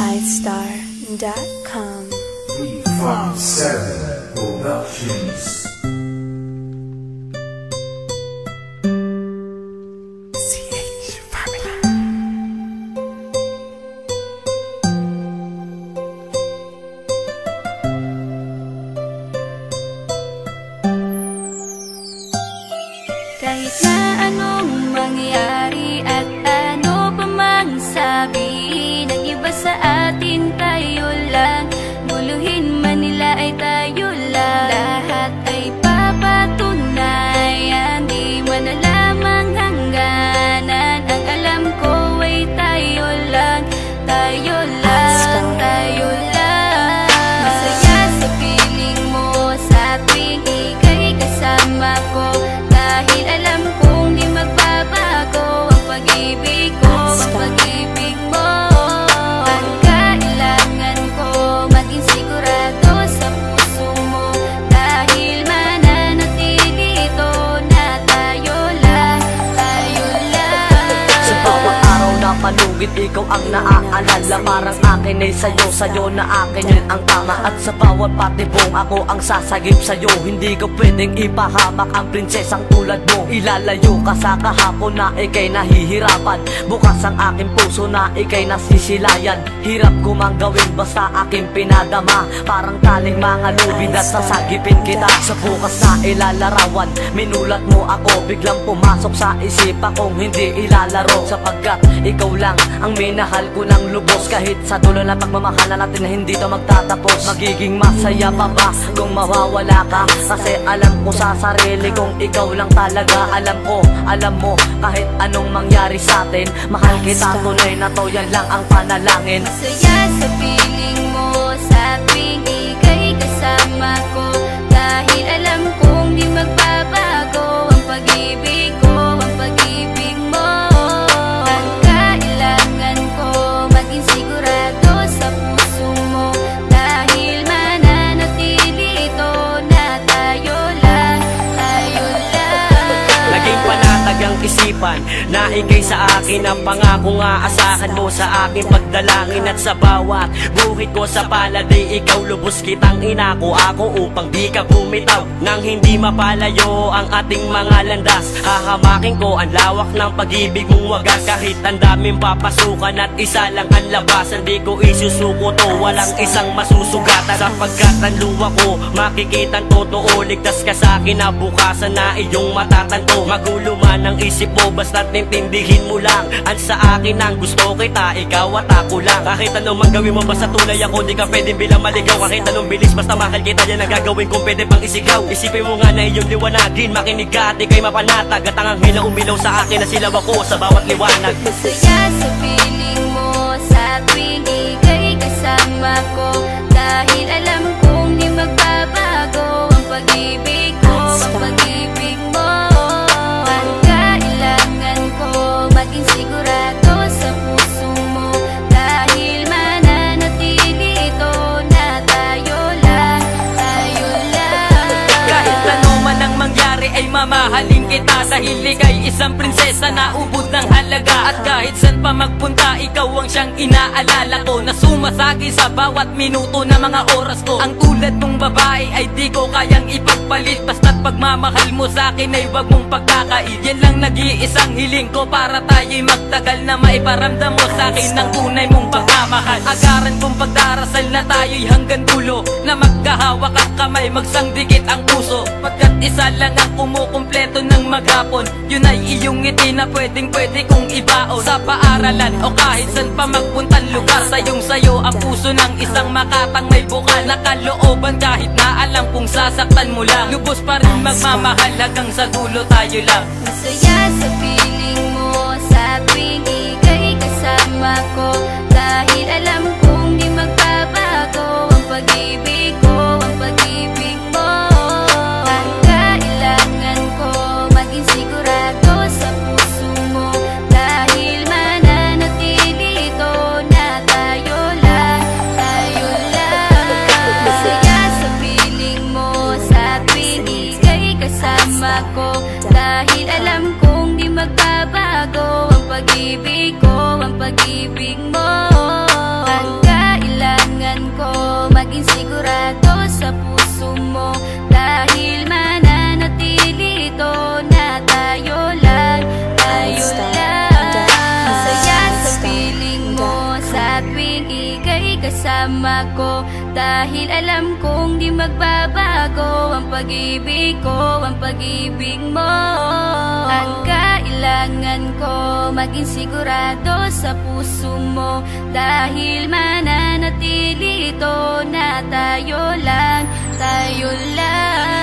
istar.com. 357 Productions. Kahit na anong mangyari at ano pa mang sabi ng iba sa atin, tayo lang. Guluhin man nila ay tayo lang. Lahat ay papatunayan, di man alamang hangganan. Ang alam ko ay tayo lang, tayo lang, tayo lang. Masaya sa piling mo sa tuwing ika'y kasama ko, dahil alam kong di magbabago ang pag-ibig ko, ang pag-ibig mo. Ang kailangan ko maging sigurado sa puso mo, dahil mananatili ito na tayo lang, tayo lang. Sa bawat araw na palugit, ikaw ang naaalala. Parang akin ay sa'yo, sa'yo na akin yun ang tama. At sa bawat patibong ako ang sasagip sa'yo. Hindi ko pwedeng ipahamak ang prinsesang tulad mo. Ilalayo ka sa kahapon na ikay nahihirapan. Bukas ang aking puso na ikay nasisilayan. Hirap ko mang gawin basta aking pinadama. Parang taling mga lubid at sasagipin kita. Sa bukas na ilalarawan, minulat mo ako. Biglang pumasok sa isipa kong hindi ilalaro. Sapagkat ikaw lang ang minahal ko ng lubos. Kahit sa dulo na pagmamahal na natin na hindi ito magtatapos. Magiging masaya pa ba kung mawawala ka? Kasi alam ko sa sarili kong ikaw lang talaga. Alam ko, alam mo, kahit anong mangyari sa atin, mahal kita tunay na to, yan lang ang panalangin. Masaya sa piling mo sa tuwing ika'y kasama ko, dahil alam kong di magbabago ang pag-ibig ko, ang pag-ibig mo. Ang kailangan ko maging sigurado sa puso mo, dahil mananatili ito na tayo lang, tayo lang. Naging panatag ang isipan na ikay sa akin ang pangako nga asahan mo sa aking pagdalangin. At sa bawat buhit ko sa palad ay ikaw lubos kitang inako ako upang di ka bumitaw nang hindi mapalayo ang ating mga landas. Hahamakin ko ang lawak ng pag-ibig mong wagas. Kahit ang daming papasukan at isa lang ang labasan, di ko isusuko to, walang isang masusugatan. Sapagkat ang luwa ko makikitang totoo, ligtas ka sa akin na bukasan na iyong matatanto. Magulo man ang isip mo, basta't intindihin mo lang ang sa akin ang gusto kita, ikaw at ako lang. Kahit anong mang gawin mo basta tunay ako, di ka pwedeng bilang maligaw. Kahit anong bilis basta mahal kita, yan ang gagawin kung pwede pang isigaw. Isipin mo nga na iyong liwanagin, makinig ka at ikay mapanatag. At ang anghel na umilaw sa akin na silaw ako sa bawat liwanag. Masaya sa piling mo sa tuwing ika'y kasama ko, dahil alam kong di magbabago ang pag-ibig ko, ang pag-ibig mo. Ang kailangan ko maging sigurado sa puso mo, dahil mananatili ito na tayo lang, tayo lang. Kahit ano man ang mangyari ay mamahalin kita, dahil ika'y isang prinsesa na ubod ng halaga. At kahit saan pa magpunta, ikaw ang siyang inaalala ko, na sumasagi sa bawat minuto na mga oras ko. Ang tulad mong babae ay di ko kayang ipagpalit, basta't pagmamahal mo sa akin ay wag mong pagkakait. Yan lang nag-iisang hiling ko para tayo'y magtagal, na maiparamdam mo sa akin ng tunay mong pagmamahal. Agaran kong pagdarasal na tayo'y hanggang dulo, na magkahawak ang kamay, magsangdikit ang puso. Pagkat isa lang ang kumukumpleto ng maghapon, yun ay iyong ngiti na pwedeng pwede kong ibaon. Sa paaralan o kahit saan pa magpuntang lugar, sayong sayo ang puso ng isang makatang may bukal na kalooban. Kahit na alam kung sasaktan mo lang, lubos pa rin magmamahal hanggang sa dulo tayo lang. Masaya sa piling mo sa tuwing ika'y kasama ko, dahil alam kong di magbabago ang pag-ibig ko, ang pag-ibig mo. Ang kailangan ko maging sigurado sa puso mo, dahil mananatili ito na tayo lang, tayo lang. Masaya sa piling mo sa tuwing ika'y kasama ko, dahil alam kong di magbabago ang pag-ibig ko, ang pag-ibig mo. Ang sa tuwing ika'y kasama ko, dahil alam kong di magbabago ang pag-ibig ko, ang pag-ibig mo. Ang kailangan ko, maging sigurado sa puso mo, dahil mananatili ito na tayo lang, tayo lang.